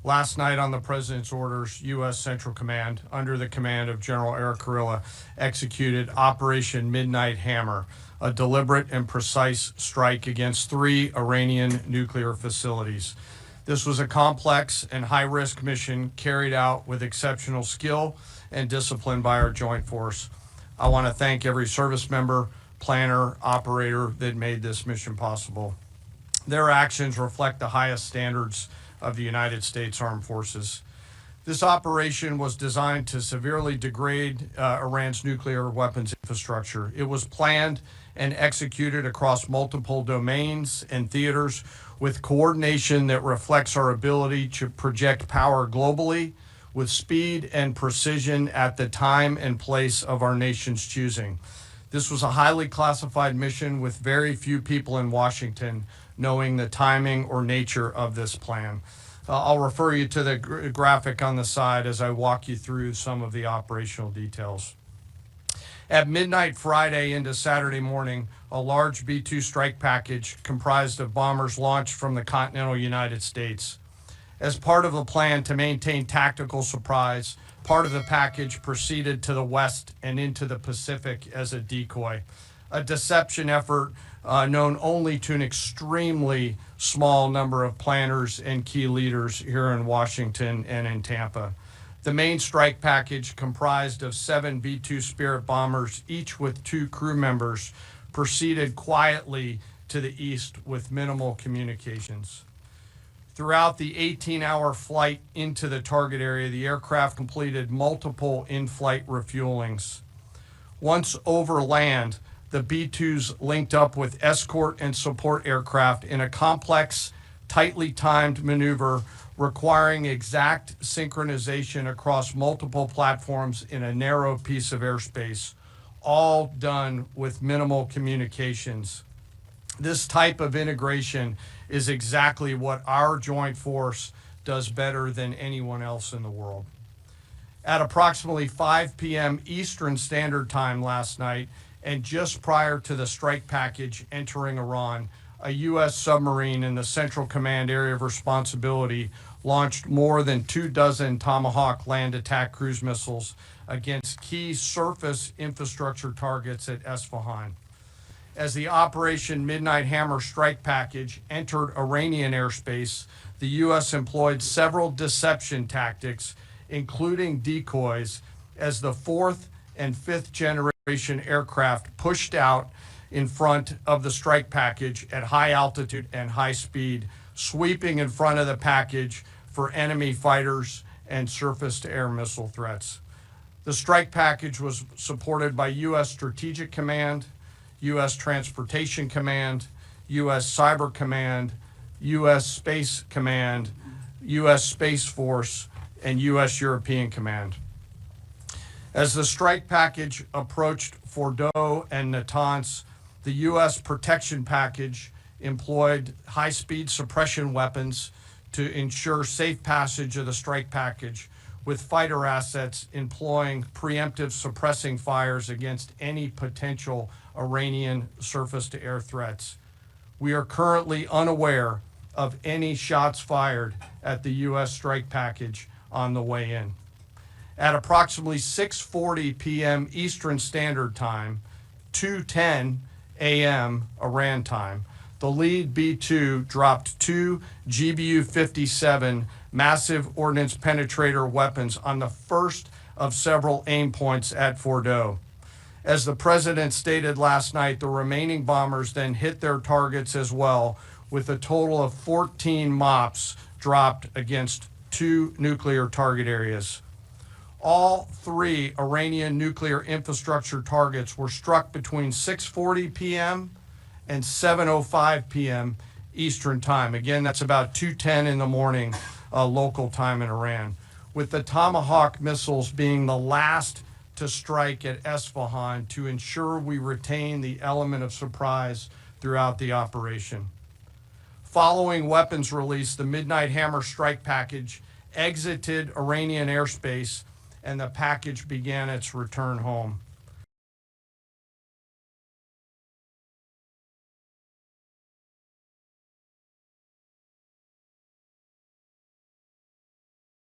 Last night, on the President's orders, U.S. Central Command, under the command of General Eric Kurilla, executed Operation Midnight Hammer, a deliberate and precise strike against 3 Iranian nuclear facilities. This was a complex and high-risk mission carried out with exceptional skill and discipline by our joint force. I want to thank every service member, planner, operator that made this mission possible. Their actions reflect the highest standards of the United States Armed Forces. This operation was designed to severely degrade Iran's nuclear weapons infrastructure. It was planned and executed across multiple domains and theaters with coordination that reflects our ability to project power globally with speed and precision at the time and place of our nation's choosing. This was a highly classified mission with very few people in Washington knowing the timing or nature of this plan. I'll refer you to the graphic on the side as I walk you through some of the operational details. At midnight Friday into Saturday morning, a large B-2 strike package comprised of bombers launched from the continental United States. As part of the plan to maintain tactical surprise, part of the package proceeded to the west and into the Pacific as a decoy, a deception effort known only to an extremely small number of planners and key leaders here in Washington and in Tampa. The main strike package, comprised of 7 B-2 Spirit bombers, each with 2 crew members, proceeded quietly to the east with minimal communications. Throughout the 18-hour flight into the target area, the aircraft completed multiple in-flight refuelings. Once over land, the B-2s linked up with escort and support aircraft in a complex, tightly timed maneuver requiring exact synchronization across multiple platforms in a narrow piece of airspace, all done with minimal communications. This type of integration is exactly what our joint force does better than anyone else in the world. At approximately 5 p.m. Eastern Standard Time last night, and just prior to the strike package entering Iran, a U.S. submarine in the Central Command area of responsibility launched more than 24 Tomahawk land attack cruise missiles against key surface infrastructure targets at Esfahan. As the Operation Midnight Hammer strike package entered Iranian airspace, the U.S. employed several deception tactics, including decoys, as the 4th and 5th generation aircraft pushed out in front of the strike package at high altitude and high speed, sweeping in front of the package for enemy fighters and surface-to-air missile threats. The strike package was supported by U.S. Strategic Command, U.S. Transportation Command, U.S. Cyber Command, U.S. Space Command, U.S. Space Force, and U.S. European Command. As the strike package approached Fordow and Natanz, the U.S. protection package employed high-speed suppression weapons to ensure safe passage of the strike package, with fighter assets employing preemptive suppressing fires against any potential Iranian surface-to-air threats. We are currently unaware of any shots fired at the U.S. strike package on the way in. At approximately 6:40 p.m. Eastern Standard Time, 2:10 a.m. Iran time, the lead B-2 dropped 2 GBU-57 massive ordnance penetrator weapons on the first of several aim points at Fordow. As the president stated last night, the remaining bombers then hit their targets as well, with a total of 14 MOPs dropped against 2 nuclear target areas. All 3 Iranian nuclear infrastructure targets were struck between 6:40 p.m. and 7:05 p.m. Eastern Time. Again, that's about 2:10 in the morning local time in Iran, with the Tomahawk missiles being the last to strike at Esfahan to ensure we retain the element of surprise throughout the operation. Following weapons release, the Midnight Hammer strike package exited Iranian airspace and the package began its return home.